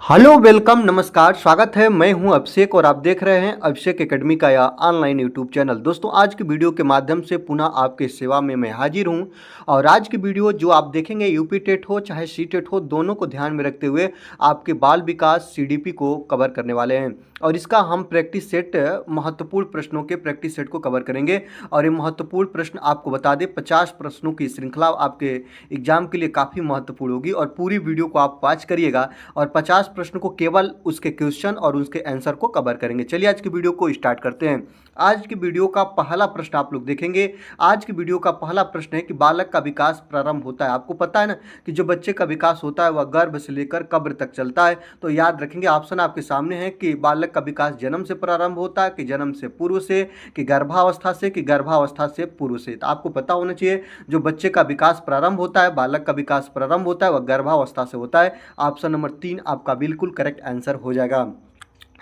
Hello welcome नमस्कार स्वागत है। मैं हूं अभिषेक और आप देख रहे हैं अभिषेक एकेडमी का यह ऑनलाइन यूट्यूब चैनल। दोस्तों आज की वीडियो के माध्यम से पुनः आपके सेवा में मैं हाजिर हूं और आज की वीडियो जो आप देखेंगे यूपी टेट हो चाहे सी टेट हो, दोनों को ध्यान में रखते हुए आपके बाल विकास सीडीपी को कवर करने वाले हैं और इसका हम प्रैक्टिस सेट महत्वपूर्ण प्रश्नों के प्रैक्टिस सेट को कवर करेंगे। और ये महत्वपूर्ण प्रश्न आपको बता दें 50 प्रश्नों की श्रृंखला आपके एग्जाम के लिए काफ़ी महत्वपूर्ण होगी और पूरी वीडियो को आप वॉच करिएगा और 50 प्रश्न को केवल उसके क्वेश्चन और उसके आंसर को कवर करेंगे। चलिए आज की वीडियो को स्टार्ट करते हैं। आज की वीडियो का पहला प्रश्न आप लोग देखेंगे। आज की वीडियो का पहला प्रश्न है कि बालक का विकास प्रारंभ होता है। आपको पता है ना कि जो बच्चे का विकास होता है वह गर्भ से लेकर कब्र तक चलता है। तो याद रखेंगे ऑप्शन आपके सामने है कि बालक का विकास जन्म से प्रारंभ होता है कि जन्म से पूर्व से कि गर्भावस्था से कि गर्भावस्था से पूर्व से। तो आपको पता होना चाहिए जो बच्चे का विकास प्रारंभ होता है, बालक का विकास प्रारंभ होता है वह गर्भावस्था से होता है। ऑप्शन नंबर 3 आपका बिल्कुल करेक्ट आंसर हो जाएगा।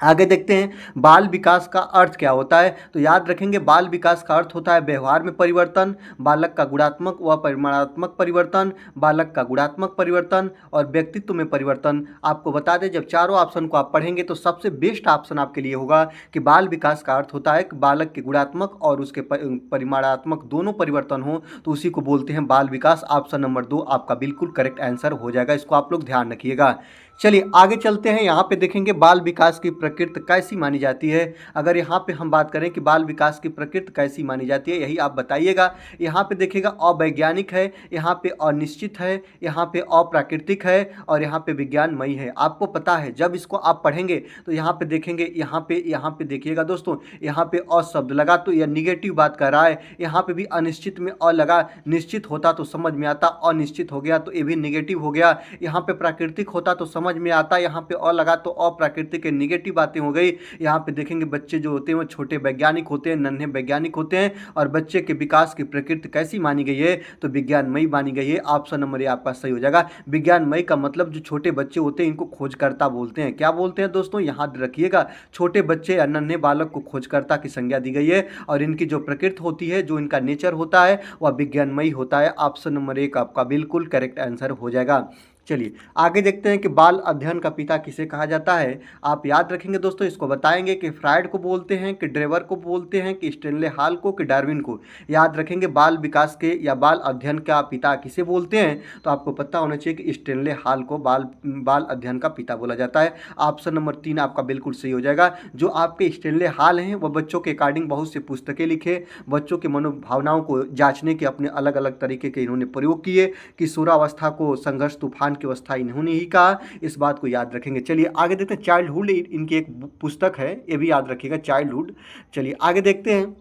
आगे देखते हैं बाल विकास का अर्थ क्या होता है। तो याद रखेंगे बाल विकास का अर्थ होता है व्यवहार में परिवर्तन, बालक का गुणात्मक व परिमाणात्मक परिवर्तन, बालक का गुणात्मक परिवर्तन और व्यक्तित्व में परिवर्तन। आपको बता दें जब चारों ऑप्शन को आप पढ़ेंगे तो सबसे बेस्ट ऑप्शन आपके लिए होगा कि बाल विकास का अर्थ होता है कि बालक के गुणात्मक और उसके परिमाणात्मक दोनों परिवर्तन हो तो उसी को बोलते हैं बाल विकास। ऑप्शन नंबर 2 आपका बिल्कुल करेक्ट आंसर हो जाएगा। इसको आप लोग ध्यान रखिएगा। चलिए आगे चलते हैं। यहाँ पे देखेंगे बाल विकास की प्रकृति कैसी मानी जाती है। अगर यहाँ पे हम बात करें कि बाल विकास की प्रकृति कैसी मानी जाती है यही आप बताइएगा। यहाँ पे देखिएगा अवैज्ञानिक है, यहाँ पे अनिश्चित है, यहाँ पे अप्राकृतिक है और यहाँ पे विज्ञानमयी है। आपको पता है जब इसको आप पढ़ेंगे तो यहाँ पे देखेंगे, यहाँ पे देखिएगा दोस्तों, यहाँ पे अ शब्द लगा तो यह निगेटिव बात कर रहा है। यहाँ पे भी अनिश्चित में अ लगा, निश्चित होता तो समझ में आता, अनिश्चित हो गया तो ये भी निगेटिव हो गया। यहाँ पे प्राकृतिक होता तो समझ में आता, यहाँ पे अ लगा तो अप्राकृतिक के निगेटिव बातें हो गई। यहाँ पे देखेंगे बच्चे जो होते हैं वो छोटे वैज्ञानिक होते हैं, नन्हे वैज्ञानिक होते हैं और बच्चे के विकास की प्रकृति कैसी मानी गई है तो विज्ञानमयी मानी गई है। ऑप्शन नंबर ए आपका सही हो जाएगा। विज्ञानमयी का मतलब जो छोटे बच्चे होते हैं इनको खोजकर्ता बोलते हैं। क्या बोलते हैं दोस्तों, यहाँ रखिएगा, छोटे बच्चे या नन्हे बालक को खोजकर्ता की संज्ञा दी गई है और इनकी जो प्रकृति होती है, जो इनका नेचर होता है वह विज्ञानमयी होता है। ऑप्शन नंबर 1 आपका बिल्कुल करेक्ट आंसर हो जाएगा। चलिए आगे देखते हैं कि बाल अध्ययन का पिता किसे कहा जाता है। आप याद रखेंगे दोस्तों, इसको बताएंगे कि फ्रायड को बोलते हैं, कि ड्रेवर को बोलते हैं, कि स्टेनले हॉल को, कि डार्विन को। याद रखेंगे बाल विकास के या बाल अध्ययन का पिता किसे बोलते हैं तो आपको पता होना चाहिए कि स्टेनले हॉल को बाल अध्ययन का पिता बोला जाता है। ऑप्शन नंबर 3 आपका बिल्कुल सही हो जाएगा। जो आपके स्टेनले हॉल हैं वह बच्चों के अकॉर्डिंग बहुत सी पुस्तकें लिखे, बच्चों की मनोभावनाओं को जांचने के अपने अलग अलग तरीके के इन्होंने प्रयोग किए। किशोरावस्था को संघर्ष तूफान की अवस्था इन्होंने ही कहा, इस बात को याद रखेंगे। चलिए आगे देखते हैं, चाइल्डहुड इनकी एक पुस्तक है, ये भी याद रखिएगा, चाइल्डहुड। चलिए आगे देखते हैं,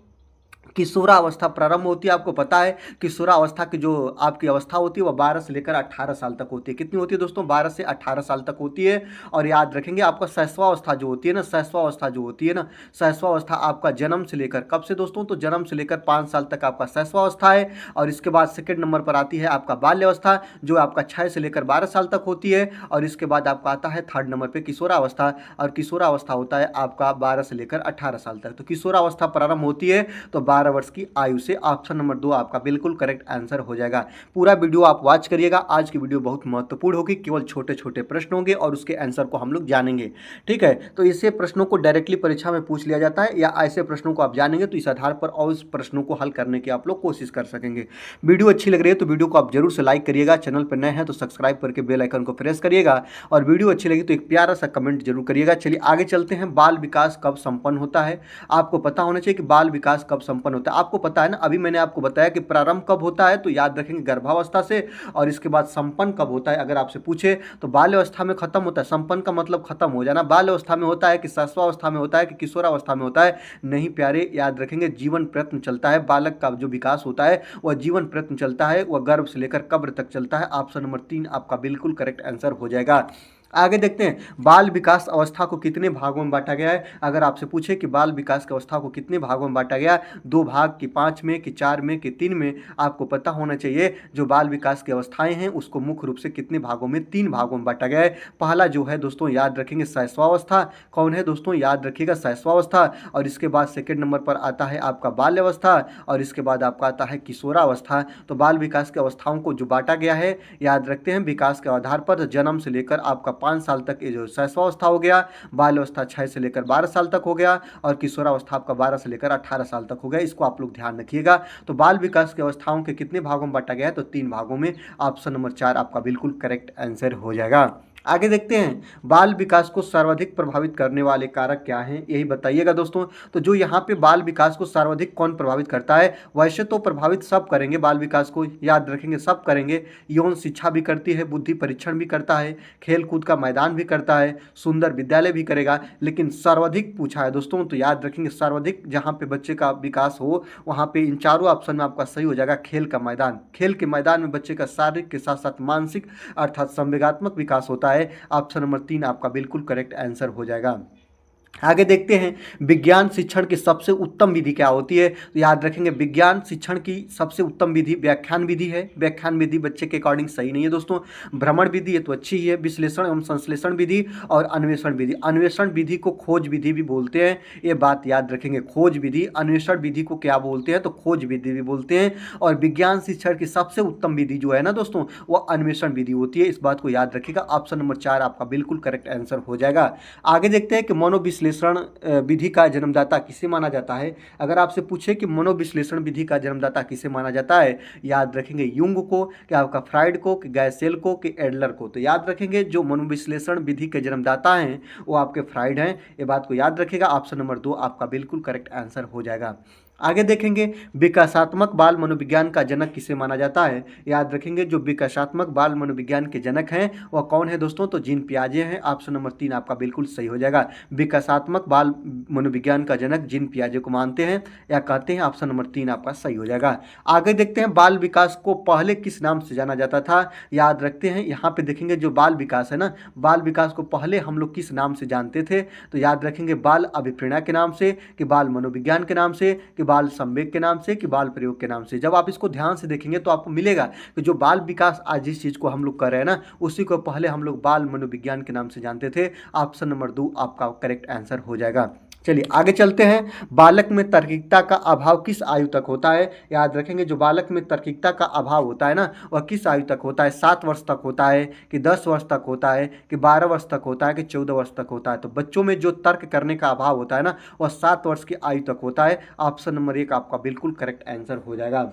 किशोरावस्था प्रारंभ होती है। आपको पता है किशोरावस्था की जो आपकी अवस्था होती है वह 12 से लेकर 18 साल तक होती है। कितनी होती है दोस्तों, 12 से 18 साल तक होती है। और याद रखेंगे आपका शैशवावस्था जो होती है ना, शैशवावस्था जो होती है ना, शैशवावस्था आपका जन्म से लेकर कब से दोस्तों, तो जन्म से लेकर 5 साल तक आपका शैशवावस्था है। और इसके बाद सेकेंड नंबर पर आती है आपका बाल्यावस्था जो आपका 6 से लेकर 12 साल तक होती है। और इसके बाद आपका आता है थर्ड नंबर पर किशोरावस्था, और किशोरावस्था होता है आपका 12 से लेकर 18 साल तक। तो किशोरावस्था प्रारंभ होती है तो 12 वर्ष की आयु से। ऑप्शन नंबर 2 आपका बिल्कुल करेक्ट आंसर हो जाएगा। पूरा वीडियो आप वॉच करिएगा, आज की वीडियो बहुत महत्वपूर्ण होगी, केवल छोटे छोटे प्रश्न होंगे और उसके आंसर को हम लोग जानेंगे। ठीक है, तो ऐसे प्रश्नों को डायरेक्टली परीक्षा में पूछ लिया जाता है या ऐसे प्रश्नों को आप जानेंगे तो इस आधार पर और उस प्रश्नों को हल करने की आप लोग कोशिश कर सकेंगे। वीडियो अच्छी लग रही है तो वीडियो को आप जरूर से लाइक करिएगा, चैनल पर नए हैं तो सब्सक्राइब करके बेल आइकन को प्रेस करिएगा और वीडियो अच्छी लगी तो एक प्यारा सा कमेंट जरूर करिएगा। चलिए आगे चलते हैं, बाल विकास कब संपन्न होता है। आपको पता होना चाहिए कि बाल विकास कब संपन्न होता है। आपको पता है ना, अभी मैंने आपको बताया कि प्रारंभ कब होता है तो याद रखेंगे गर्भावस्था से, और इसके बाद संपन्न कब होता है अगर आपसे पूछे तो बाल्यावस्था में खत्म होता है। संपन्न का मतलब खत्म हो जाना। बाल्यावस्था में होता है कि शैशवावस्था में होता है कि किशोरावस्था में होता है, नहीं प्यारे, याद रखेंगे जीवन प्रयत्न चलता है। बालक का जो विकास होता है वह जीवन प्रयत्न चलता है, वह गर्भ से लेकर कब्र तक चलता है। ऑप्शन नंबर 3 आपका बिल्कुल करेक्ट आंसर हो जाएगा। आगे देखते हैं, बाल विकास अवस्था को कितने भागों में बांटा गया है। अगर आपसे पूछे कि बाल विकास की अवस्था को कितने भागों में बांटा गया, 2 भाग कि 5 में कि 4 में कि 3 में, आपको पता होना चाहिए जो बाल विकास की अवस्थाएं हैं उसको मुख्य रूप से कितने भागों में, 3 भागों में बांटा गया है। पहला जो है दोस्तों याद रखेंगे शैशवावस्था। कौन है दोस्तों, याद रखिएगा शैशवावस्था। और इसके बाद सेकेंड नंबर पर आता है आपका बाल्यावस्था और इसके बाद आपका आता है किशोरावस्था। तो बाल विकास की अवस्थाओं को जो बांटा गया है याद रखते हैं विकास के आधार पर, जन्म से लेकर आपका 5 साल तक ये जो शैशवावस्था हो गया, बाल अवस्था 6 से लेकर 12 साल तक हो गया और किशोरावस्था आपका 12 से लेकर 18 साल तक हो गया। इसको आप लोग ध्यान रखिएगा। तो बाल विकास की अवस्थाओं के कितने भागों में बांटा गया है, तो 3 भागों में। ऑप्शन नंबर 4 आपका बिल्कुल करेक्ट आंसर हो जाएगा। आगे देखते हैं, बाल विकास को सर्वाधिक प्रभावित करने वाले कारक क्या हैं, यही बताइएगा दोस्तों। तो जो यहाँ पे बाल विकास को सर्वाधिक कौन प्रभावित करता है, वैसे तो प्रभावित सब करेंगे बाल विकास को, याद रखेंगे सब करेंगे। यौन शिक्षा भी करती है, बुद्धि परीक्षण भी करता है, खेल कूद का मैदान भी करता है, सुंदर विद्यालय भी करेगा, लेकिन सर्वाधिक पूछा है दोस्तों, तो याद रखेंगे सर्वाधिक जहाँ पे बच्चे का विकास हो वहाँ पे इन चारों ऑप्शन में आपका सही हो जाएगा खेल का मैदान। खेल के मैदान में बच्चे का शारीरिक के साथ साथ मानसिक अर्थात संवेगात्मक विकास होता है। ऑप्शन नंबर 3 आपका बिल्कुल करेक्ट आंसर हो जाएगा। आगे देखते हैं, विज्ञान शिक्षण की सबसे उत्तम विधि क्या होती है, तो याद रखेंगे विज्ञान शिक्षण की सबसे उत्तम विधि व्याख्यान विधि है। व्याख्यान विधि बच्चे के अकॉर्डिंग सही नहीं है दोस्तों। भ्रमण विधि ये तो अच्छी ही है। विश्लेषण एवं संश्लेषण विधि और अन्वेषण विधि। अन्वेषण विधि को खोज विधि भी बोलते हैं, ये बात याद रखेंगे। खोज विधि, अन्वेषण विधि को क्या बोलते हैं, तो खोज विधि भी बोलते हैं। और विज्ञान शिक्षण की सबसे उत्तम विधि जो है ना दोस्तों, वो अन्वेषण विधि होती है, इस बात को याद रखिएगा। ऑप्शन नंबर 4 आपका बिल्कुल करेक्ट आंसर हो जाएगा। आगे देखते हैं कि मनोविश्लेषण विधि का जन्मदाता किसे माना जाता है। अगर आपसे पूछे कि मनोविश्लेषण विधि का जन्मदाता किसे माना जाता है, याद रखेंगे यूंग को, कि आपका फ्राइड को, कि गैसेल को, कि एडलर को। तो याद रखेंगे जो मनोविश्लेषण विधि के जन्मदाता हैं वो आपके फ्राइड हैं, ये बात को याद रखिएगा। ऑप्शन नंबर 2 आपका बिल्कुल करेक्ट आंसर हो जाएगा। आगे देखेंगे, विकासात्मक बाल मनोविज्ञान का जनक किसे माना जाता है। याद रखेंगे जो विकासात्मक बाल मनोविज्ञान के जनक हैं वह कौन है दोस्तों, तो जीन पियाजे हैं। ऑप्शन नंबर 3 आपका बिल्कुल सही हो जाएगा। विकासात्मक बाल मनोविज्ञान का जनक जीन पियाजे को मानते हैं या कहते हैं। ऑप्शन नंबर 3 आपका सही हो जाएगा। आगे देखते हैं, बाल विकास को पहले किस नाम से जाना जाता था। याद रखते हैं, यहाँ पे देखेंगे जो बाल विकास है ना, बाल विकास को पहले हम लोग किस नाम से जानते थे, तो याद रखेंगे बाल अभिप्रेरणा के नाम से, कि बाल मनोविज्ञान के नाम से, कि बाल संवेग के नाम से, कि बाल प्रयोग के नाम से। जब आप इसको ध्यान से देखेंगे तो आपको मिलेगा कि जो बाल विकास आज जिस चीज को हम लोग कर रहे हैं ना, उसी को पहले हम लोग बाल मनोविज्ञान के नाम से जानते थे। ऑप्शन नंबर 2 आपका करेक्ट आंसर हो जाएगा। चलिए आगे चलते हैं, बालक में तार्किकता का अभाव किस आयु तक होता है। याद रखेंगे जो बालक में तार्किकता का अभाव होता है ना, वह किस आयु तक होता है। 7 वर्ष तक होता है, कि 10 वर्ष तक होता है, कि 12 वर्ष तक होता है, कि 14 वर्ष तक होता है। तो बच्चों में जो तर्क करने का अभाव होता है ना, वह 7 वर्ष की आयु तक होता है। ऑप्शन नंबर 1 आपका बिल्कुल करेक्ट आंसर हो जाएगा।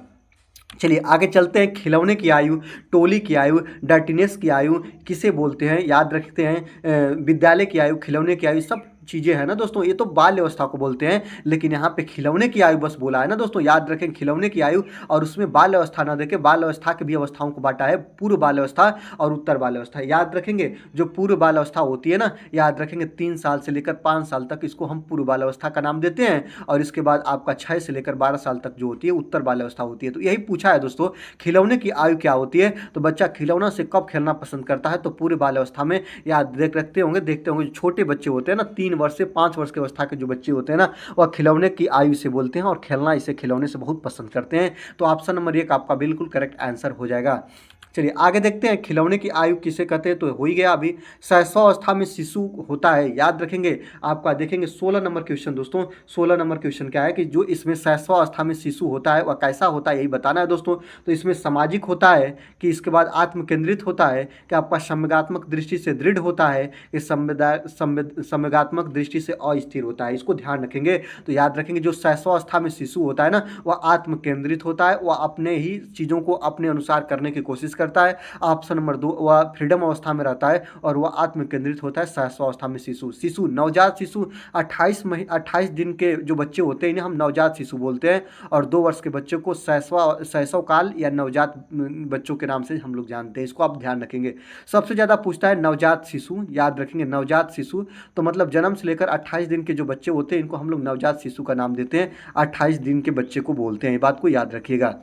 चलिए आगे चलते हैं, खिलौने की आयु, टोली की आयु, डर्टीनेस की आयु किसे बोलते हैं। याद रखते हैं विद्यालय की आयु, खिलौने की आयु, सब चीज़ें हैं ना दोस्तों, ये तो बाल अवस्था को बोलते हैं, लेकिन यहाँ पे खिलौने की आयु बस बोला है ना दोस्तों। याद रखें खिलौने की आयु, और उसमें बाल अवस्था ना देखें, बाल अवस्था की भी अवस्थाओं को बांटा है, पूर्व बाल अवस्था और उत्तर बाल अवस्था। याद रखेंगे जो पूर्व बाल अवस्था होती है ना, याद रखेंगे 3 साल से लेकर 5 साल तक, इसको हम पूर्व बाल अवस्था का नाम देते हैं। और इसके बाद आपका 6 से लेकर 12 साल तक जो होती है उत्तर बाल अवस्था होती है। तो यही पूछा है दोस्तों, खिलौने की आयु क्या होती है। तो बच्चा खिलौना से कब खेलना पसंद करता है, तो पूर्व बाल अवस्था में। याद देखते होंगे जो छोटे बच्चे होते हैं ना, 3 वर्ष से 5 वर्ष की अवस्था के जो बच्चे होते हैं ना, वह खिलौने की आयु से बोलते हैं और खेलना इसे खिलौने से बहुत पसंद करते हैं। तो ऑप्शन नंबर 1 आपका बिल्कुल करेक्ट आंसर हो जाएगा। चलिए आगे देखते हैं, खिलौने की आयु किसे कहते हैं, तो हो ही गया अभी। शैशवावस्था में शिशु होता है। याद रखेंगे आपका देखेंगे 16 नंबर क्वेश्चन दोस्तों, 16 नंबर क्वेश्चन क्या है कि जो इसमें शैशवावस्था में शिशु होता है वह कैसा होता है, यही बताना है दोस्तों। तो इसमें सामाजिक होता है, कि इसके बाद आत्म केंद्रित होता है, कि आपका संवेगात्मक दृष्टि से दृढ़ होता है, कि संवेगात्मक दृष्टि से अस्थिर होता है। इसको ध्यान रखेंगे। तो याद रखेंगे जो शैशवावस्था में शिशु होता है ना, वह आत्म केंद्रित होता है, वह अपने ही चीज़ों को अपने अनुसार करने की कोशिश करता है। ऑप्शन नंबर 2 वह फ्रीडम अवस्था में रहता है और वह आत्म केंद्रित होता है। शैशवावस्था में शिशु नवजात शिशु 28 दिन के जो बच्चे होते हैं इन्हें हम नवजात शिशु बोलते हैं, और 2 वर्ष के बच्चे को शैशव काल या नवजात बच्चों के नाम से हम लोग जानते हैं। इसको आप ध्यान रखेंगे। सबसे ज़्यादा पूछता है नवजात शिशु। याद रखेंगे नवजात शिशु तो मतलब जन्म से लेकर 28 दिन के जो बच्चे होते हैं इनको हम लोग नवजात शिशु का नाम देते हैं, 28 दिन के बच्चे को बोलते हैं। ये बात को याद रखिएगा।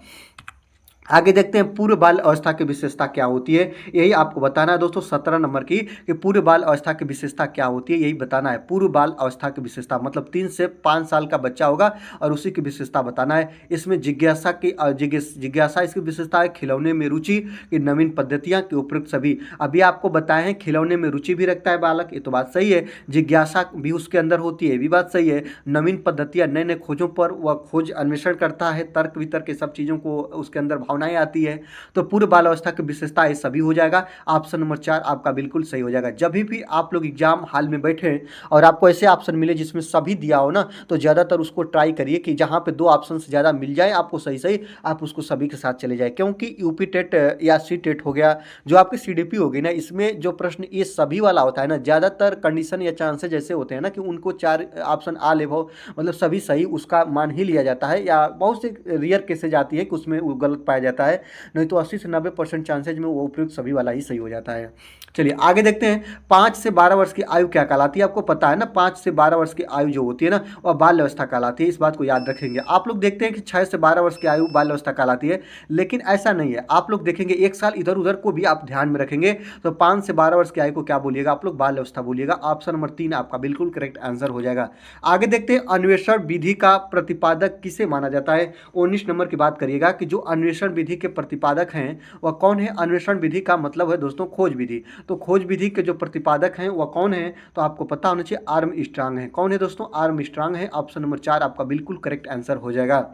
आगे देखते हैं पूर्व बाल अवस्था की विशेषता क्या होती है, यही आपको बताना है दोस्तों 17 नंबर की, कि पूर्व बाल अवस्था की विशेषता क्या होती है, यही बताना है। पूर्व बाल अवस्था की विशेषता मतलब 3 से 5 साल का बच्चा होगा और उसी की विशेषता बताना है। इसमें जिज्ञासा इसकी विशेषता है, खिलौने में रुचि, की नवीन पद्धतियाँ, के उपयुक्त सभी। अभी आपको बताए हैं खिलौने में रुचि भी रखता है बालक, ये तो बात सही है। जिज्ञासा भी उसके अंदर होती है, ये भी बात सही है। नवीन पद्धतियाँ, नए नए खोजों पर वह खोज अन्वेषण करता है, तर्क वितर्क के सब चीज़ों को उसके अंदर भावना भावनाएं आती है। तो पूर्व बाल अवस्था की विशेषता ये सभी हो जाएगा। ऑप्शन नंबर 4 आपका बिल्कुल सही हो जाएगा। जब भी आप लोग एग्जाम हॉल में बैठे और आपको ऐसे ऑप्शन मिले जिसमें सभी दिया हो ना, तो ज़्यादातर उसको ट्राई करिए कि जहाँ पे 2 ऑप्शन से ज़्यादा मिल जाए आपको सही सही, आप उसको सभी के साथ चले जाए। क्योंकि यूपी टेट या सी टेट हो गया, जो आपकी सीडीपी होगी ना, इसमें जो प्रश्न ये सभी वाला होता है ना, ज़्यादातर कंडीशन या चांसेस जैसे होते हैं ना कि उनको 4 ऑप्शन आ ले हो, मतलब सभी सही उसका मान ही लिया जाता है, या बहुत से रेयर केसेज आती है कि उसमें वो गलत पाया जाता है, नहीं तो 80 से 90% चांसेज में वो उपयुक्त सभी वाला ही सही हो जाता है। चलिए आगे देखते हैं। 5 से 12 वर्ष की आयु क्या कहलाती है? आपको पता है ना, 5 से 12 वर्ष की आयु जो होती है ना, वह बाल अवस्था कहलाती है। इस बात को याद रखेंगे। आप लोग देखते हैं कि 6 से 12 वर्ष की आयु बाल अवस्था कहलाती है, लेकिन ऐसा नहीं है। आप लोग देखेंगे एक साल इधर उधर को भी आप ध्यान में रखेंगे तो 5 से 12 वर्ष की आयु को क्या बोलिएगा आप लोग? बाल अवस्था बोलिएगा। ऑप्शन नंबर 3 आपका बिल्कुल करेक्ट आंसर हो जाएगा। आगे देखते हैं, अन्वेषण विधि का प्रतिपादक किसे माना जाता है? 19 नंबर की बात करिएगा कि जो अन्वेषण विधि के प्रतिपादक हैं वह कौन है? अन्वेषण विधि का मतलब है दोस्तों खोज विधि। तो खोज विधि के जो प्रतिपादक हैं वह कौन है? तो आपको पता होना चाहिए, आर्म स्ट्रांग है। कौन है दोस्तों? आर्म स्ट्रांग है। ऑप्शन नंबर 4 आपका बिल्कुल करेक्ट आंसर हो जाएगा।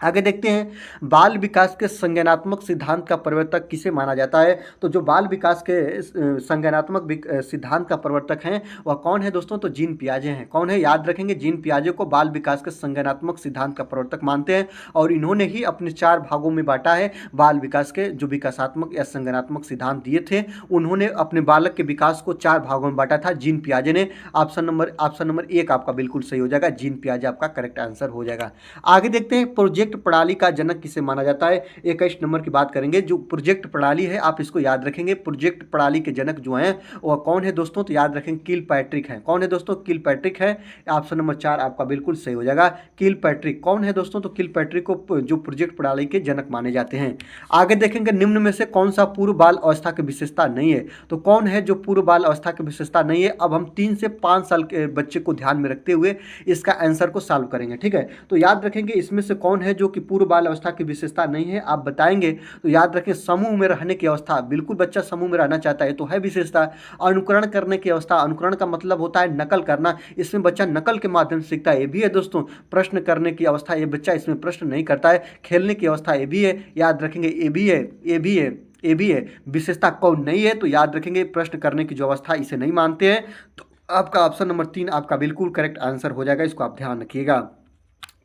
आगे देखते हैं, बाल विकास के संज्ञानात्मक सिद्धांत का प्रवर्तक किसे माना जाता है? तो जो बाल विकास के संज्ञानात्मक सिद्धांत का प्रवर्तक हैं वह कौन है दोस्तों? तो जीन पियाजे हैं। कौन है? याद रखेंगे, जीन पियाजे को बाल विकास के संज्ञानात्मक सिद्धांत का प्रवर्तक मानते हैं, और इन्होंने ही अपने 4 भागों में बांटा है बाल विकास के जो विकासात्मक या संज्ञानात्मक सिद्धांत दिए थे, उन्होंने अपने बालक के विकास को 4 भागों में बांटा था जीन पियाजे ने। ऑप्शन नंबर 1 आपका बिल्कुल सही हो जाएगा। जीन पियाजे आपका करेक्ट आंसर हो जाएगा। आगे देखते हैं, प्रोजेक्ट प्रणाली का जनक किसे माना जाता है? 21 नंबर की बात करेंगे। जो प्रोजेक्ट प्रणाली है आप इसको याद रखेंगे, प्रोजेक्ट प्रणाली के जनक जो हैं वह कौन है दोस्तों? तो याद रखेंगे, किलपैट्रिक है। कौन है दोस्तों? किलपैट्रिक है। ऑप्शन नंबर 4 आपका बिल्कुल सही हो जाएगा। किलपैट्रिक कौन है दोस्तों? तो किलपैट्रिक को जो प्रोजेक्ट प्रणाली के जनक माने जाते हैं। आगे देखेंगे, निम्न में से कौन सा पूर्व बाल अवस्था की विशेषता नहीं है? तो कौन है जो पूर्व बाल अवस्था की विशेषता नहीं है? अब हम 3 से 5 साल के बच्चे को ध्यान में रखते हुए इसका आंसर को सॉल्व करेंगे, ठीक है? तो याद रखेंगे इसमें से कौन है जो कि पूर्व बाल अवस्था की विशेषता नहीं है, आप बताएंगे। तो याद रखें, समूह में रहने की अवस्था, बिल्कुल बच्चा समूह में रहना चाहता है तो है विशेषता। अनुकरण करने की अवस्था, अनुकरण का मतलब होता है नकल करना, इसमें बच्चा नकल के माध्यम से सीखता है, ये भी है दोस्तों। प्रश्न करने की अवस्था, ये बच्चा इसमें प्रश्न नहीं करता है। खेलने की अवस्था, ये भी है, याद रखेंगे, ये भी है, ये भी है, ये भी है। विशेषता कौन नहीं है? तो याद रखेंगे, प्रश्न करने की जो अवस्था, इसे नहीं मानते हैं। तो आपका ऑप्शन नंबर 3 आपका बिल्कुल करेक्ट आंसर हो जाएगा, इसको आप ध्यान रखिएगा।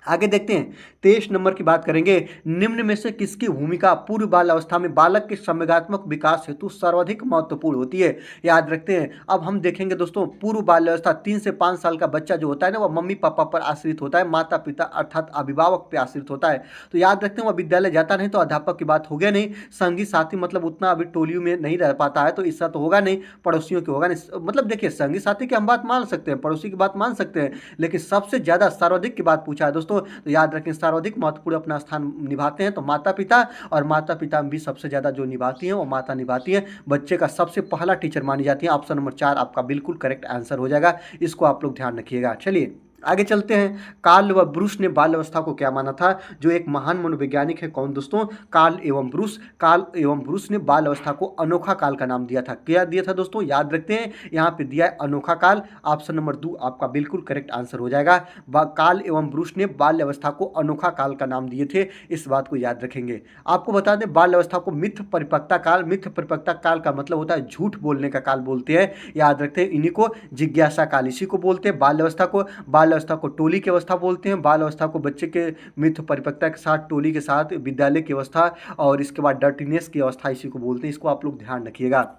आगे देखते हैं, 23 नंबर की बात करेंगे। निम्न में से किसकी भूमिका पूर्व बाल अवस्था में बालक के संवेगात्मक विकास हेतु सर्वाधिक महत्वपूर्ण होती है? याद रखते हैं। अब हम देखेंगे दोस्तों, पूर्व बाल अवस्था 3 से 5 साल का बच्चा जो होता है ना, वह मम्मी पापा पर आश्रित होता है, माता पिता अर्थात अभिभावक पर आश्रित होता है। तो याद रखते हैं, वह विद्यालय जाता नहीं तो अध्यापक की बात हो गया नहीं, संगी साथी मतलब उतना अभी टोलियों में नहीं रह पाता है तो इसका तो होगा नहीं, पड़ोसियों की होगा नहीं। मतलब देखिए, संगी साथी की हम बात मान सकते हैं, पड़ोसी की बात मान सकते हैं, लेकिन सबसे ज्यादा सर्वाधिक की बात पूछा है दोस्तों, तो याद रखें सर्वाधिक महत्वपूर्ण अपना स्थान निभाते हैं तो माता पिता, और माता पिता में भी सबसे ज्यादा जो निभाती हैं वो माता निभाती है। बच्चे का सबसे पहला टीचर मानी जाती है। ऑप्शन नंबर 4 आपका बिल्कुल करेक्ट आंसर हो जाएगा, इसको आप लोग ध्यान रखिएगा। चलिए आगे चलते हैं। कार्ल व ब्रूस ने बाल अवस्था को क्या माना था? जो एक महान मनोवैज्ञानिक है, कौन दोस्तों? कार्ल एवं ब्रूस। कार्ल एवं ब्रूस ने बाल अवस्था को अनोखा काल का नाम दिया था। क्या दिया था दोस्तों? याद रखते हैं, यहाँ पे दिया है अनोखा काल। ऑप्शन नंबर 2 आपका बिल्कुल करेक्ट आंसर हो जाएगा। कार्ल एवं ब्रूस ने बाल अवस्था को अनोखा काल का नाम दिए थे, इस बात को याद रखेंगे। आपको बता दें, बाल अवस्था को मिथ्य परिपक्वता काल, मिथ्य परिपक्वता काल का मतलब होता है झूठ बोलने का काल बोलते हैं, याद रखते हैं। इन्हीं को जिज्ञासा काल, इसी को बोलते हैं बाल अवस्था को। बाल अवस्था को टोली की अवस्था बोलते हैं, बाल अवस्था को बच्चे के मिथ्य परिपक्वता के साथ, टोली के साथ विद्यालय की अवस्था, और इसके बाद डर्टीनेस की अवस्था, इसी को बोलते हैं। इसको आप लोग ध्यान रखिएगा।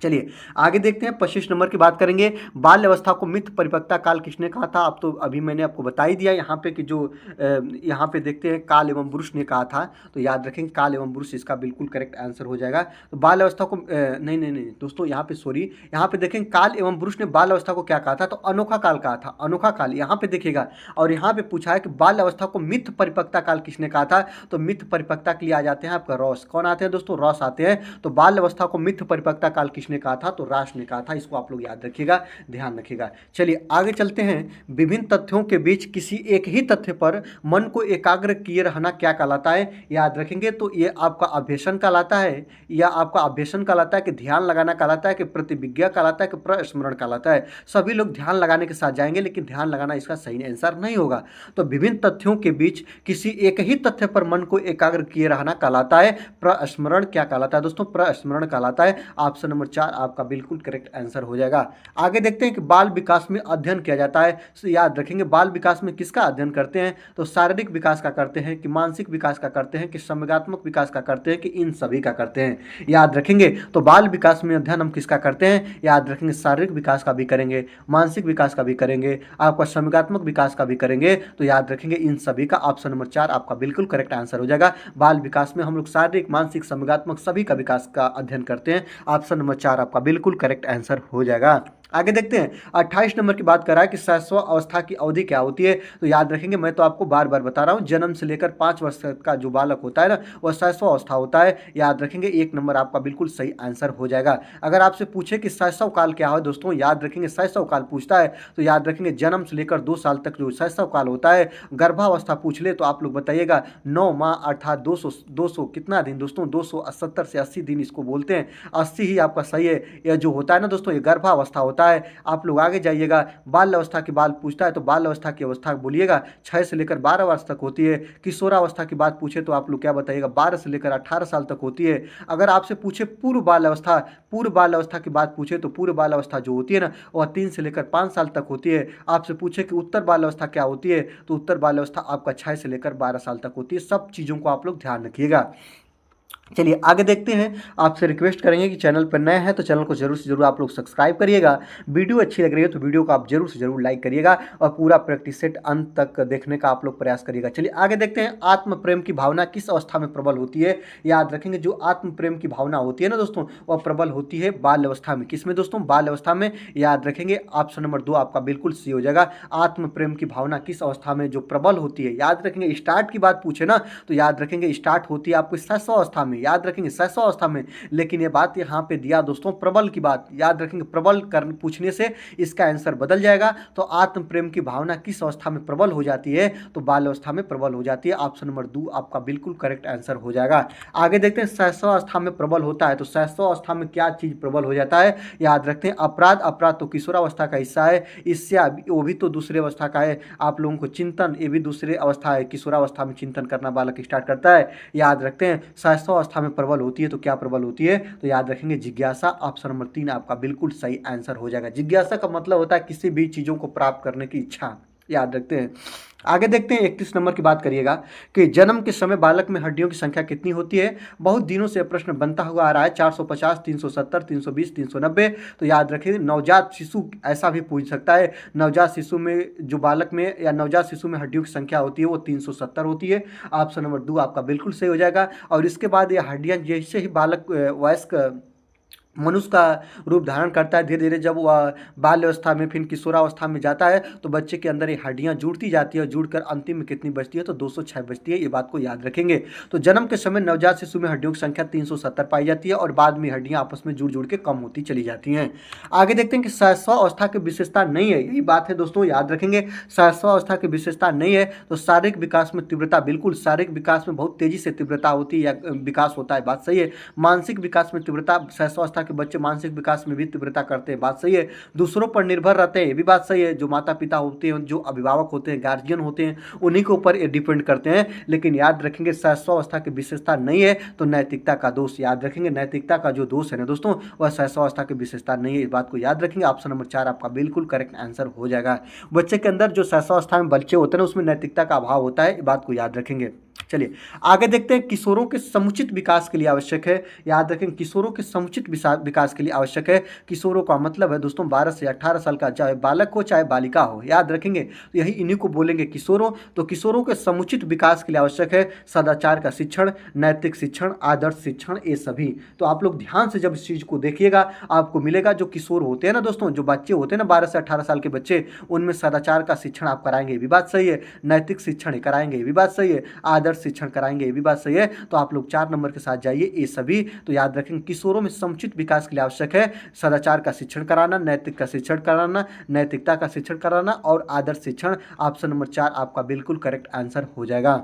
चलिए आगे देखते हैं, 25 नंबर की बात करेंगे। बाल्य अवस्था को मिथ्य परिपक्वता काल किसने कहा था? अब तो अभी मैंने आपको बता ही दिया यहाँ पे कि जो यहाँ पे देखते हैं काल एवं ब्रूस ने कहा था, तो याद रखेंगे काल एवं ब्रूस इसका बिल्कुल करेक्ट आंसर हो जाएगा। तो बाल अवस्था को नहीं नहीं नहीं दोस्तों, यहाँ पे सॉरी, यहाँ पे देखेंगे काल एवं ब्रूस ने बाल अवस्था को क्या कहा था? तो अनोखा काल कहा था, अनोखा काल यहाँ पे देखिएगा। और यहाँ पे पूछा है कि बाल अवस्था को मिथ्य परिपक्वता काल किसने कहा था? तो मिथ्य परिपक्वता के लिए आ जाते हैं आपका रॉस। कौन आते हैं दोस्तों? रॉस आते हैं। तो बाल अवस्था को मिथ्य परिपक्वता काल किसने ने कहा था, तो राष्ट्र ने कहा था। इसको आप लोग याद रखिएगा, ध्यान रखिएगा। चलिए आगे चलते हैं। विभिन्न तथ्यों के बीच किसी एक ही तथ्य पर मन को एकाग्र किए रहना क्या कहलाता है? याद रखेंगे तो ये आपका अभ्यसन कहलाता है, या आपका अभ्यसन कहलाता है, कि ध्यान लगाना कहलाता है, कि प्रतिविज्ञा कहलाता है, कि प्रस्मरण कहलाता है। सभी लोग ध्यान लगाने के साथ जाएंगे, लेकिन ध्यान लगाना इसका सही आंसर नहीं होगा। तो विभिन्न तथ्यों के बीच किसी एक ही तथ्य पर मन को एकाग्र किए रहना कहलाता है प्रस्मरण। क्या कहलाता है दोस्तों? प्रस्मरण कहलाता है। ऑप्शन नंबर 4 आपका बिल्कुल करेक्ट आंसर हो जाएगा। आगे देखते हैं कि बाल विकास में अध्ययन किया जाता है। तो याद रखेंगे, बाल विकास में किसका अध्ययन करते हैं? तो शारीरिक विकास का करते हैं, कि मानसिक विकास का करते हैं, कि संवेगात्मक विकास का करते हैं, कि इन सभी का करते हैं? याद रखेंगे तो बाल विकास में अध्ययन हम किसका करते हैं? याद रखेंगे शारीरिक विकास का भी करेंगे, मानसिक विकास का भी करेंगे, आपका संवेगात्मक विकास का भी करेंगे। तो याद रखेंगे इन सभी का। ऑप्शन नंबर 4 आपका बिल्कुल करेक्ट आंसर हो जाएगा। बाल विकास में हम लोग शारीरिक, मानसिक, संवेगात्मक सभी का विकास का अध्ययन करते हैं। ऑप्शन नंबर 4 आपका बिल्कुल करेक्ट आंसर हो जाएगा। आगे देखते हैं 28 नंबर की बात कर रहा है कि शैशव अवस्था की अवधि क्या होती है? तो याद रखेंगे, मैं तो आपको बार बार बता रहा हूं, जन्म से लेकर 5 वर्ष का जो बालक होता है ना, वह शैशव अवस्था होता है। याद रखेंगे 1 नंबर आपका बिल्कुल सही आंसर हो जाएगा। अगर आपसे पूछे कि शैशव काल क्या है दोस्तों, याद रखेंगे शैशव काल पूछता है तो याद रखेंगे जन्म से लेकर 2 साल तक जो शैशव काल होता है। गर्भावस्था पूछ ले तो आप लोग बताइएगा 9 माह अर्थात 200 कितना दिन दोस्तों? 270 से 80 दिन इसको बोलते हैं। 80 ही आपका सही है। यह जो होता है ना दोस्तों, ये गर्भावस्था होता है। आप लोग आगे जाइएगा, बाल अवस्था की बात पूछता है तो बाल अवस्था की अवस्था बोलिएगा 6 से लेकर 12 वर्ष तक होती है। किशोरावस्था की बात पूछे तो आप लोग क्या बताइएगा? 12 से लेकर 18 साल तक होती है। अगर आपसे पूछे पूर्व बाल अवस्था की बात पूछे तो पूर्व बाल अवस्था जो होती है ना, वह 3 से लेकर 5 साल तक होती है। आपसे पूछे कि उत्तर बाल अवस्था क्या होती है, तो उत्तर बाल अवस्था आपका 6 से लेकर 12 साल तक होती है। सब चीज़ों को आप लोग ध्यान रखिएगा। चलिए आगे देखते हैं। आपसे रिक्वेस्ट करेंगे कि चैनल पर नए हैं तो चैनल को जरूर से जरूर आप लोग सब्सक्राइब करिएगा। वीडियो अच्छी लग रही है तो वीडियो को आप जरूर से जरूर लाइक करिएगा, और पूरा प्रैक्टिस सेट अंत तक देखने का आप लोग प्रयास करिएगा। चलिए आगे देखते हैं। आत्म प्रेम की भावना किस अवस्था में प्रबल होती है? याद रखेंगे जो आत्म प्रेम की भावना होती है ना दोस्तों, वह प्रबल होती है बाल अवस्था में। किस में दोस्तों? बाल अवस्था में। याद रखेंगे ऑप्शन नंबर 2 आपका बिल्कुल सही हो जाएगा। आत्म प्रेम की भावना किस अवस्था में जो प्रबल होती है? याद रखेंगे स्टार्ट की बात पूछे ना, तो याद रखेंगे स्टार्ट होती है आपको शैशव अवस्था में। याद रखेंगे शैशव अवस्था में, लेकिन ये बात यहाँ पे दिया दोस्तों प्रबल की बात। याद रखेंगे प्रबल कर पूछने से इसका आंसर बदल जाएगा। तो आत्म प्रेम की भावना किस अवस्था में प्रबल हो जाती है? तो बाल अवस्था में प्रबल हो जाती है। ऑप्शन नंबर 2 आपका बिल्कुल करेक्ट आंसर हो जाएगा। आगे देखते हैं शैशव अवस्था में प्रबल होता है तो शैशव अवस्था में क्या चीज प्रबल हो जाता है? याद रखते हैं अपराध तो किशोरावस्था का हिस्सा है, इससे वो भी तो दूसरे अवस्था का है। आप लोगों को चिंतन, ये भी दूसरे अवस्था है। किशोरावस्था में चिंतन करना बालक स्टार्ट करता है। याद रखते हैं शैशव अवस्था में प्रबल होती है तो क्या प्रबल होती है? तो याद रखेंगे जिज्ञासा। ऑप्शन नंबर 3 आपका बिल्कुल सही आंसर हो जाएगा। जिज्ञासा का मतलब होता है किसी भी चीजों को प्राप्त करने की इच्छा। याद रखते हैं। आगे देखते हैं 31 नंबर की बात करिएगा कि जन्म के समय बालक में हड्डियों की संख्या कितनी होती है? बहुत दिनों से प्रश्न बनता हुआ आ रहा है। 450, 370, 320, 390। तो याद रखिए नवजात शिशु ऐसा भी पूछ सकता है। नवजात शिशु में जो बालक में या नवजात शिशु में हड्डियों की संख्या होती है वो 370 होती है। ऑप्शन नंबर 2 आपका बिल्कुल सही हो जाएगा। और इसके बाद ये हड्डियाँ जैसे ही बालक वयस्क मनुष्य का रूप धारण करता है, धीरे धीरे जब वह बाल्य अवस्था में फिर किशोरावस्था में जाता है तो बच्चे के अंदर ये हड्डियां जुड़ती जाती है, और जुड़कर अंतिम में कितनी बचती है? तो 206 बचती है। ये बात को याद रखेंगे। तो जन्म के समय नवजात शिशु में हड्डियों की संख्या 370 पाई जाती है, और बाद में हड्डियां आपस में जुड़ जुड़ के कम होती चली जाती हैं। आगे देखते हैं कि शैशव अवस्था की विशेषता नहीं है। यही बात है दोस्तों, याद रखेंगे शैशव अवस्था की विशेषता नहीं है। तो शारीरिक विकास में तीव्रता, बिल्कुल शारीरिक विकास में बहुत तेजी से तीव्रता होती है या विकास होता है, बात सही है। मानसिक विकास में तीव्रता, शैशव अवस्था के बच्चे मानसिक विकास में भी तीव्रता करते हैं, बात सही है। दूसरों पर निर्भर रहते हैं, ये भी बात सही है। जो माता पिता होते हैं, जो अभिभावक होते हैं, गार्जियन होते हैं, उन्हीं के ऊपर ये डिपेंड करते हैं। लेकिन याद रखेंगे शैशव अवस्था की विशेषता नहीं है तो नैतिकता का दोष। याद रखेंगे नैतिकता का जो दोष है ना दोस्तों, वह शैशव अवस्था की विशेषता नहीं है। इस बात को याद रखेंगे। ऑप्शन नंबर 4 आपका बिल्कुल करेक्ट आंसर हो जाएगा। बच्चे के अंदर जो शैशव अवस्था में बच्चे होते हैं उसमें नैतिकता का अभाव होता है, इस बात को याद रखेंगे। चलिए आगे देखते हैं। किशोरों के समुचित विकास के लिए आवश्यक है। याद रखें किशोरों के समुचित विकास के लिए आवश्यक है। किशोरों का मतलब है दोस्तों 12 से 18 साल का, चाहे बालक हो चाहे बालिका हो। याद रखेंगे तो यही इन्हीं को बोलेंगे किशोरों। तो किशोरों के समुचित विकास के लिए आवश्यक है सदाचार का शिक्षण, नैतिक शिक्षण, आदर्श शिक्षण, ये सभी। तो आप लोग ध्यान से जब इस चीज को देखिएगा आपको मिलेगा। जो किशोर होते हैं ना दोस्तों, जो बच्चे होते हैं ना 12 से 18 साल के बच्चे, उनमें सदाचार का शिक्षण आप कराएंगे, ये भी बात सही है। नैतिक शिक्षण कराएंगे, ये भी बात सही है। आदर्श आदर्श शिक्षण कराएंगे, ये भी बात सही है। तो आप लोग 4 नंबर के साथ जाइए, ये सभी। तो याद रखेंगे किशोरों में समुचित विकास के लिए आवश्यक है सदाचार का शिक्षण कराना, नैतिक का शिक्षण कराना, नैतिकता का शिक्षण कराना और आदर्श शिक्षण। ऑप्शन नंबर 4 आपका बिल्कुल करेक्ट आंसर हो जाएगा।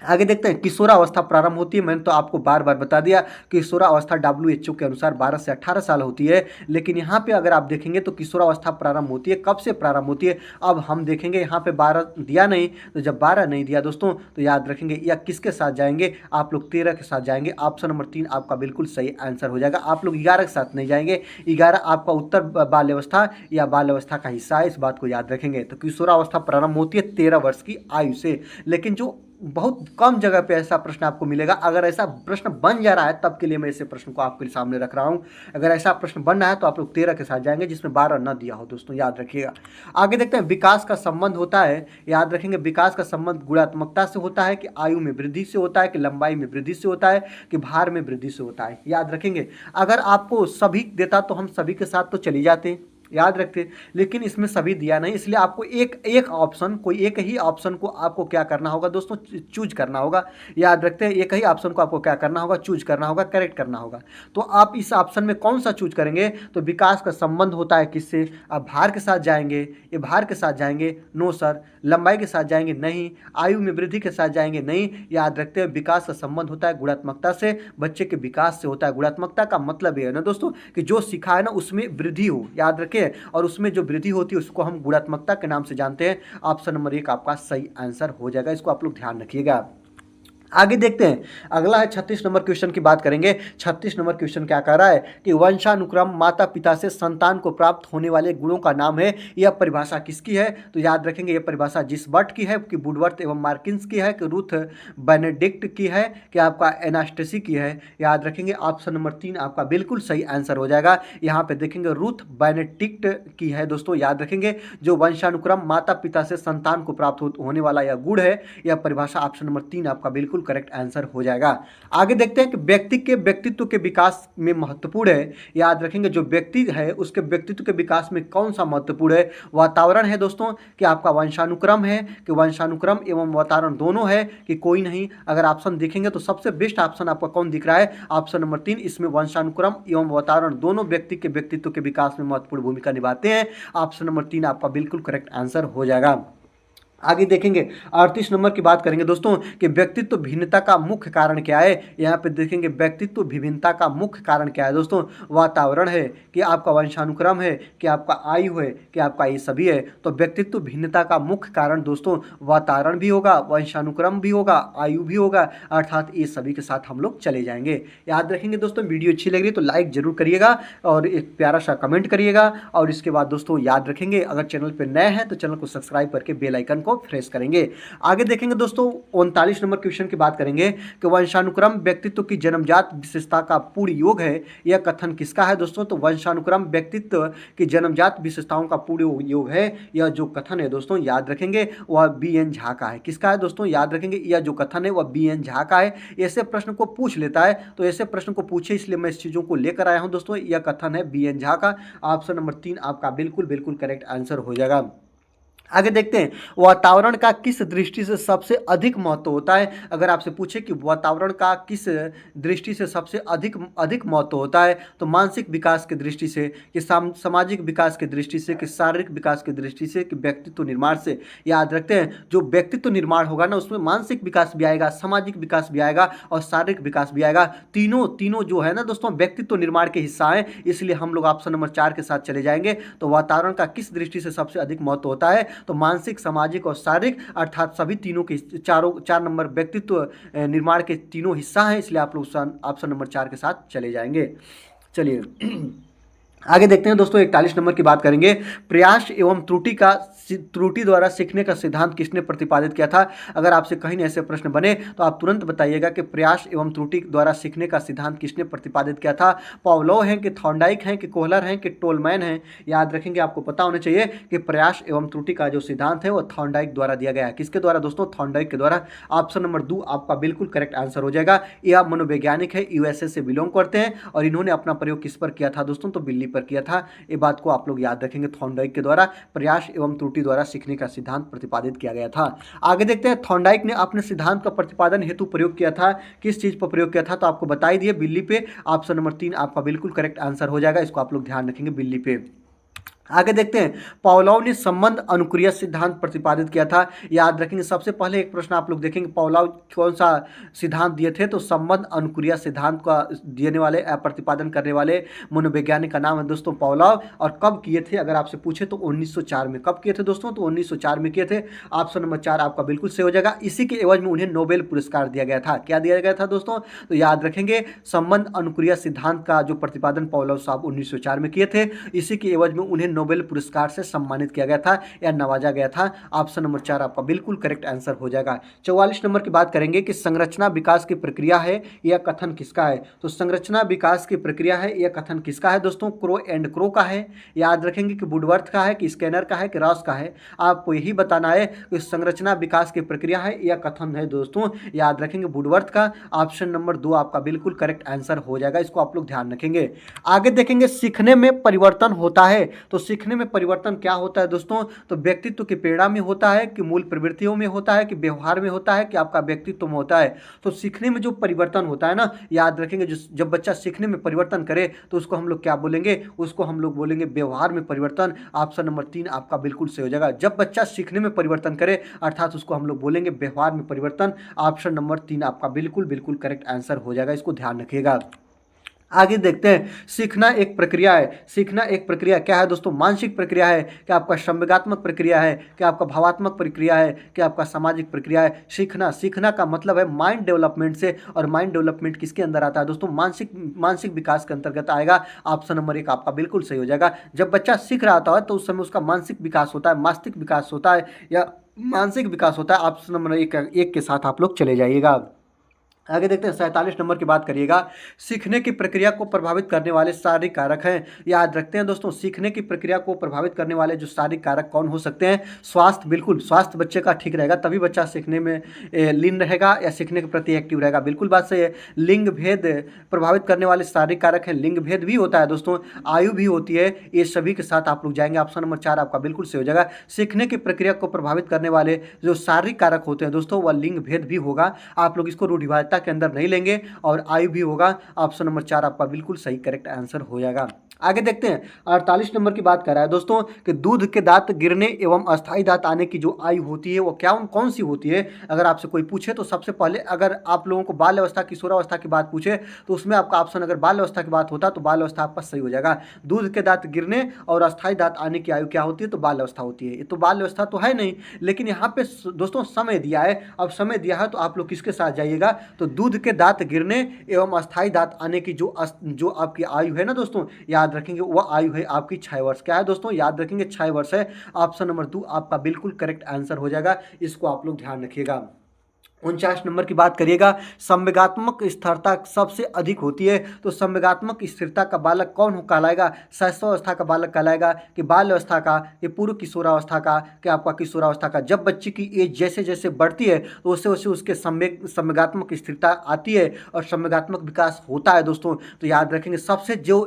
आगे देखते हैं, किशोरावस्था प्रारंभ होती है, मैंने तो आपको बार बार बता दिया, किशोरावस्था WHO के अनुसार 12 से 18 साल होती है। लेकिन यहाँ पे अगर आप देखेंगे तो किशोरावस्था प्रारंभ होती है, कब से प्रारंभ होती है अब हम देखेंगे। यहाँ पे 12 दिया नहीं, तो जब 12 नहीं दिया दोस्तों तो याद रखेंगे या किसके साथ जाएंगे, आप लोग 13 के साथ जाएंगे। ऑप्शन नंबर 3 आपका बिल्कुल सही आंसर हो जाएगा। आप लोग 11 के साथ नहीं जाएंगे, 11 आपका उत्तर बाल अवस्था या बाल अवस्था का हिस्सा है, इस बात को याद रखेंगे। तो किशोरावस्था प्रारंभ होती है 13 वर्ष की आयु से। लेकिन जो बहुत कम जगह पे ऐसा प्रश्न आपको मिलेगा, अगर ऐसा प्रश्न बन जा रहा है तब के लिए मैं ऐसे प्रश्न को आपके सामने रख रहा हूँ। अगर ऐसा प्रश्न बन रहा है तो आप लोग 13 के साथ जाएंगे जिसमें 12 न दिया हो दोस्तों, याद रखिएगा। आगे देखते हैं, विकास का संबंध होता है, याद रखेंगे विकास का संबंध गुणात्मकता से होता है कि आयु में वृद्धि से होता है कि लंबाई में वृद्धि से होता है कि भार में वृद्धि से होता है, याद रखेंगे। अगर आपको सभी देता तो हम सभी के साथ तो चली जाते, याद रखते, लेकिन इसमें सभी दिया नहीं, इसलिए आपको एक ऑप्शन, कोई एक ही ऑप्शन को आपको क्या करना होगा दोस्तों, चूज करना होगा। याद रखते हैं, एक ही ऑप्शन को आपको क्या करना होगा, चूज करना होगा, करेक्ट करना होगा। तो आप इस ऑप्शन में कौन सा चूज करेंगे, तो विकास का संबंध होता है किससे, आप भार के साथ जाएंगे, ये भार के साथ जाएंगे, नो सर। लंबाई के साथ जाएंगे, नहीं। आयु में वृद्धि के साथ जाएंगे, नहीं। याद रखते हैं, विकास का संबंध होता है गुणात्मकता से, बच्चे के विकास से होता है। गुणात्मकता का मतलब ये है ना दोस्तों कि जो सीखा है ना उसमें वृद्धि हो, याद रखें, और उसमें जो वृद्धि होती है उसको हम गुणात्मकता के नाम से जानते हैं। ऑप्शन नंबर 1 आपका सही आंसर हो जाएगा, इसको आप लोग ध्यान रखिएगा। आगे देखते हैं, अगला है 36 नंबर क्वेश्चन की बात करेंगे। 36 नंबर क्वेश्चन क्या कह रहा है कि वंशानुक्रम माता पिता से संतान को प्राप्त होने वाले गुणों का नाम है। यह परिभाषा किसकी है, तो याद रखेंगे यह परिभाषा जिसबर्ट की है, कि वुडवर्थ एवं मार्किंस की है, कि रूथ बेनेडिक्ट की है, कि आपका एनास्टेसी की है। याद रखेंगे ऑप्शन नंबर 3 आपका बिल्कुल सही आंसर हो जाएगा। यहाँ पे देखेंगे रूथ बेनेडिक्ट की है दोस्तों, याद रखेंगे। जो वंशानुक्रम माता पिता से संतान को प्राप्त होने वाला यह गुण है, यह परिभाषा ऑप्शन नंबर 3 आपका बिल्कुल करेक्ट आंसर हो जाएगा। आगे देखते हैं कि व्यक्ति के व्यक्तित्व के विकास में महत्वपूर्ण है, याद रखेंगे जो व्यक्ति है उसके व्यक्तित्व के विकास में कौन सा महत्वपूर्ण है, वातावरण है दोस्तों, कि आपका वंशानुक्रम है, कि वंशानुक्रम एवं वातावरण दोनों है, कि कोई नहीं। अगर ऑप्शन देखेंगे तो सबसे बेस्ट ऑप्शन आपका कौन दिख रहा है, ऑप्शन नंबर 3, इसमें वंशानुक्रम एवं वातावरण दोनों व्यक्ति के व्यक्तित्व के विकास में महत्वपूर्ण भूमिका निभाते हैं। ऑप्शन नंबर 3 आपका बिल्कुल करेक्ट आंसर हो जाएगा। आगे देखेंगे 38 नंबर की बात करेंगे दोस्तों कि व्यक्तित्व भिन्नता का मुख्य कारण क्या है। यहाँ पे देखेंगे व्यक्तित्व भिन्नता का मुख्य कारण क्या है दोस्तों, वातावरण है, कि आपका वंशानुक्रम है, कि आपका आयु है, कि आपका ये सभी है। तो व्यक्तित्व भिन्नता का मुख्य कारण दोस्तों वातावरण भी होगा, वंशानुक्रम भी होगा, आयु भी होगा, अर्थात ये सभी के साथ हम लोग चले जाएंगे। याद रखेंगे दोस्तों, वीडियो अच्छी लग रही है तो लाइक जरूर करिएगा और एक प्यारा सा कमेंट करिएगा। और इसके बाद दोस्तों याद रखेंगे, अगर चैनल पर नए हैं तो चैनल को सब्सक्राइब करके बेल आइकन फ्रेश करेंगे। आगे देखेंगे दोस्तों 39 नंबर क्वेश्चन की बात करेंगे कि वंशानुक्रम व्यक्तित्व की जन्मजात विशेषता का पूर्ण योग है। यह कथन किसका है दोस्तों, तो वंशानुक्रम व्यक्तित्व की जन्मजात विशेषताओं का पूर्ण योग है, यह जो कथन है दोस्तों याद रखेंगे वह BN झा का है। किसका है दोस्तों, याद रखेंगे यह जो कथन है वह BN झा का है। ऐसे प्रश्न को पूछ लेता है, तो ऐसे प्रश्न को पूछे इसलिए मैं इस चीजों को लेकर आया हूं दोस्तों। यह कथन है BN झा का। ऑप्शन नंबर 3 आपका बिल्कुल करेक्ट आंसर हो जाएगा। आगे देखते हैं, वातावरण का किस दृष्टि से सबसे अधिक महत्व होता है। अगर आपसे पूछे कि वातावरण का किस दृष्टि से सबसे अधिक महत्व होता है, तो मानसिक विकास की दृष्टि से, कि सामाजिक विकास की दृष्टि से, कि शारीरिक विकास की दृष्टि से, कि व्यक्तित्व निर्माण से। याद रखते हैं जो व्यक्तित्व निर्माण होगा ना उसमें मानसिक विकास भी आएगा, सामाजिक विकास भी आएगा और शारीरिक विकास भी आएगा। तीनों जो है ना दोस्तों व्यक्तित्व निर्माण के हिस्सा है, इसलिए हम लोग ऑप्शन नंबर 4 के साथ चले जाएंगे। तो वातावरण का किस दृष्टि से सबसे अधिक महत्व होता है, तो मानसिक, सामाजिक और शारीरिक, अर्थात सभी तीनों के 4 नंबर व्यक्तित्व निर्माण के तीनों हिस्सा हैं, इसलिए आप लोग ऑप्शन नंबर 4 के साथ चले जाएंगे। चलिए आगे देखते हैं दोस्तों 41 नंबर की बात करेंगे। प्रयास एवं त्रुटि द्वारा सीखने का सिद्धांत किसने प्रतिपादित किया था। अगर आपसे कहीं ऐसे प्रश्न बने तो आप तुरंत बताइएगा कि प्रयास एवं त्रुटि द्वारा सीखने का सिद्धांत किसने प्रतिपादित किया था। पावलोव हैं, कि थॉर्नडाइक हैं, कि कोहलर हैं, कि टोलमैन हैं। याद रखेंगे, आपको पता होना चाहिए कि प्रयास एवं त्रुटि का जो सिद्धांत है वो थॉर्नडाइक द्वारा दिया गया है। किसके द्वारा दोस्तों, थॉर्नडाइक के द्वारा। ऑप्शन नंबर 2 आपका बिल्कुल करेक्ट आंसर हो जाएगा। यह मनोवैज्ञानिक है, USA से बिलोंग करते हैं और इन्होंने अपना प्रयोग किस पर किया था दोस्तों, तो बिल्ली पर किया था। ये बात को आप लोग याद रखेंगे। थॉर्नडाइक के द्वारा प्रयास एवं त्रुटि द्वारा सीखने का सिद्धांत प्रतिपादित किया गया था। आगे देखते हैं, थॉर्नडाइक ने अपने सिद्धांत का प्रतिपादन हेतु प्रयोग किया था। किस चीज पर प्रयोग किया था? तो आपको बता ही दिए, बिल्ली पे। ऑप्शन नंबर 3 आपका बिल्कुल करेक्ट आंसर हो जाएगा। इसको आप लोग ध्यान रखेंगे, बिल्ली पे। आगे देखते हैं, पावलोव ने संबंध अनुक्रिया सिद्धांत प्रतिपादित किया था। याद रखेंगे, सबसे पहले एक प्रश्न आप लोग देखेंगे, पावलोव कौन सा सिद्धांत दिए थे? तो संबंध अनुक्रिया सिद्धांत का देने वाले प्रतिपादन करने वाले मनोवैज्ञानिक का नाम है दोस्तों पावलोव। और कब किए थे अगर आपसे पूछे तो 1904 में। कब किए थे दोस्तों? तो 1904 में किए थे। ऑप्शन नंबर 4 आपका बिल्कुल सही हो जाएगा। इसी के एवज में उन्हें नोबेल पुरस्कार दिया गया था। क्या दिया गया था दोस्तों? तो याद रखेंगे, संबंध अनुक्रिया सिद्धांत का जो प्रतिपादन पावलोव साहब 1904 में किए थे, इसी के एवज में उन्हें नोबेल पुरस्कार से सम्मानित किया गया था या नवाजा गया था। ऑप्शन नंबर 4 आपका बिल्कुल करेक्ट आंसर हो जाएगा। 44 नंबर की बात करेंगे कि संरचना विकास की प्रक्रिया है, यह कथन किसका है? तो संरचना विकास की प्रक्रिया है, यह कथन किसका है दोस्तों? क्रो एंड क्रो का है। याद रखेंगे कि वुडवर्थ का है, कि स्कैनर का है, कि रॉस का है। आपको यही बताना है कि संरचना विकास की प्रक्रिया है, यह कथन है दोस्तों, याद रखेंगे वुडवर्थ का। ऑप्शन नंबर 2 आपका बिल्कुल करेक्ट आंसर हो जाएगा। इसको आप लोग ध्यान रखेंगे। आगे देखेंगे, सीखने में परिवर्तन होता है। तो सीखने में परिवर्तन क्या होता है दोस्तों? तो व्यक्तित्व की प्रेरणा में होता है, कि मूल प्रवृत्तियों में होता है, कि व्यवहार में होता है, कि आपका व्यक्तित्व में होता है। तो सीखने में जो परिवर्तन होता है ना, याद रखेंगे, जब बच्चा सीखने में परिवर्तन करे तो उसको हम लोग क्या बोलेंगे? उसको हम लोग बोलेंगे व्यवहार में परिवर्तन। ऑप्शन नंबर 3 आपका बिल्कुल सही हो जाएगा। जब बच्चा सीखने में परिवर्तन करे अर्थात उसको हम लोग बोलेंगे व्यवहार में परिवर्तन। ऑप्शन नंबर 3 आपका बिल्कुल बिल्कुल करेक्ट आंसर हो जाएगा। इसको ध्यान रखिएगा। आगे देखते हैं, सीखना एक प्रक्रिया है। सीखना एक प्रक्रिया क्या है दोस्तों? मानसिक प्रक्रिया है, क्या आपका संवेगात्मक प्रक्रिया है, क्या आपका भावात्मक प्रक्रिया है, क्या आपका सामाजिक प्रक्रिया है? सीखना का मतलब है माइंड डेवलपमेंट से। और माइंड डेवलपमेंट किसके अंदर आता है दोस्तों? मानसिक विकास के अंतर्गत आएगा। ऑप्शन नंबर 1 आपका बिल्कुल सही हो जाएगा। जब बच्चा सीख रहा होता है तो उस समय उसका मानसिक विकास होता है, मस्तिष्क विकास होता है या मानसिक विकास होता है। ऑप्शन नंबर 1 के साथ आप लोग चले जाइएगा। आगे देखते हैं, 47 नंबर की बात करिएगा, सीखने की प्रक्रिया को प्रभावित करने वाले शारीरिक कारक हैं। याद रखते हैं दोस्तों, सीखने की प्रक्रिया को प्रभावित करने वाले जो शारीरिक कारक कौन हो सकते हैं? स्वास्थ्य। बिल्कुल, स्वास्थ्य बच्चे का ठीक रहेगा तभी बच्चा सीखने में लीन रहेगा या सीखने के प्रति एक्टिव रहेगा। बिल्कुल बात सही है। लिंग भेद प्रभावित करने वाले शारीरिक कारक हैं। लिंग भेद भी होता है दोस्तों, आयु भी होती है। ये सभी के साथ आप लोग जाएंगे। ऑप्शन नंबर 4 आपका बिल्कुल सही हो जाएगा। सीखने की प्रक्रिया को प्रभावित करने वाले जो शारीरिक कारक होते हैं दोस्तों, वह लिंग भेद भी होगा। आप लोग इसको रूढ़िवादिता के अंदर नहीं लेंगे। और आयु भी होगा। ऑप्शन नंबर 4 आपका बिल्कुल सही करेक्ट आंसर हो जाएगा। आगे देखते हैं, 48 नंबर की बात कर रहा है दोस्तों कि दूध के दांत गिरने एवं अस्थायी दांत आने की जो आयु होती है वो कौन सी होती है? अगर आपसे कोई पूछे तो सबसे पहले अगर आप लोगों को बाल अवस्था किशोरावस्था की बात पूछे तो उसमें आपका ऑप्शन अगर बाल अवस्था की बात होता तो बाल अवस्था आपका सही हो जाएगा। दूध के दांत गिरने और अस्थायी दांत आने की आयु क्या होती है? तो बाल अवस्था होती है। ये तो बाल अवस्था तो है नहीं, लेकिन यहाँ पे दोस्तों समय दिया है। अब समय दिया है तो आप लोग किसके साथ जाइएगा? तो दूध के दांत गिरने एवं अस्थायी दांत आने की जो आपकी आयु है ना दोस्तों, याद रखेंगे वह आयु है आपकी 6 वर्ष। क्या है दोस्तों? याद रखेंगे 6 वर्ष है। ऑप्शन नंबर 2 आपका बिल्कुल करेक्ट आंसर हो जाएगा। इसको आप लोग ध्यान रखिएगा। 49 नंबर की बात करिएगा, संवेगात्मक स्थिरता सबसे अधिक होती है। तो संवेगात्मक स्थिरता का बालक कौन कहलाएगा? शैशवावस्था का बालक कहलाएगा, कि बाल अवस्था का, कि पूर्व किशोरावस्था का, कि आपका किशोरावस्था का? जब बच्चे की एज जैसे जैसे बढ़ती है तो उससे वैसे उसके संवेगात्मक स्थिरता आती है और संवेगात्मक विकास होता है दोस्तों। तो याद रखेंगे,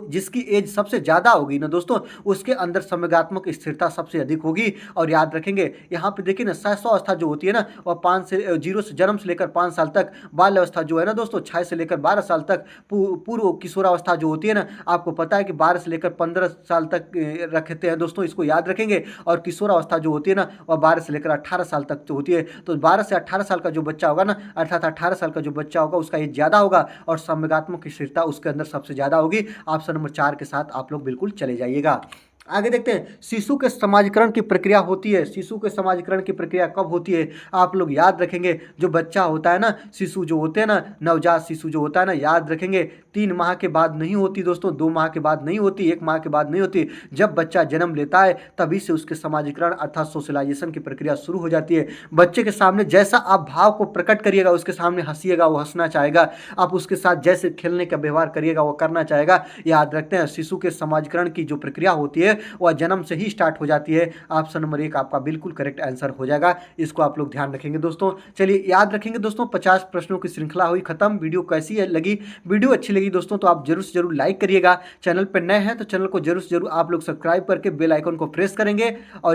जिसकी एज सबसे ज़्यादा होगी ना दोस्तों, उसके अंदर संवेगात्मक स्थिरता सबसे अधिक होगी। और याद रखेंगे यहाँ पे देखिए ना, शैशवावस्था जो होती है ना, वह 5 से 0 से जन्म से लेकर 5 साल तक। बाल अवस्था जो है ना दोस्तों, 6 से लेकर 12 साल तक। पूर्व किशोरावस्था जो होती है ना, आपको पता है कि 12 से लेकर 15 साल तक रखते हैं दोस्तों, इसको याद रखेंगे। और किशोरावस्था जो होती है ना, वह 12 से लेकर 18 साल तक जो होती है। तो 12 से 18 साल का जो बच्चा होगा ना, अर्थात 18 साल का जो बच्चा होगा उसका एज ज़्यादा होगा और संवेगात्मक स्थिरता उसके अंदर सबसे ज़्यादा होगी। ऑप्शन नंबर 4 के साथ आप लोग बिल्कुल चले जाइएगा। आगे देखते हैं, शिशु के समाजीकरण की प्रक्रिया होती है। शिशु के समाजीकरण की प्रक्रिया कब होती है? आप लोग याद रखेंगे, जो बच्चा होता है ना, शिशु जो होते हैं ना, नवजात शिशु जो होता है ना, याद रखेंगे 3 माह के बाद नहीं होती दोस्तों, 2 माह के बाद नहीं होती, 1 माह के बाद नहीं होती। जब बच्चा जन्म लेता है तभी से उसके समाजीकरण अर्थात सोशलाइजेशन की प्रक्रिया शुरू हो जाती है। बच्चे के सामने जैसा आप भाव को प्रकट करिएगा, उसके सामने हंसिएगा वो हंसना चाहेगा, आप उसके साथ जैसे खेलने का व्यवहार करिएगा वो करना चाहेगा। याद रखते हैं, शिशु के समाजीकरण की जो प्रक्रिया होती है है वह जन्म से ही स्टार्ट हो जाती है। ऑप्शन नंबर 1 आपका बिल्कुल करेक्ट आंसर हो जाएगा। इसको आप लोग ध्यान रखेंगे दोस्तों। चलिए याद रखेंगे दोस्तों, 50 प्रश्नों की श्रृंखला हुई खत्म। वीडियो कैसी लगी? वीडियो अच्छी लगी दोस्तों तो आप जरूर से जरूर लाइक करिएगा। चैनल पर नए हैं तो चैनल को जरूर से जरूर आप लोग सब्सक्राइब करके बेल आइकन को प्रेस करेंगे और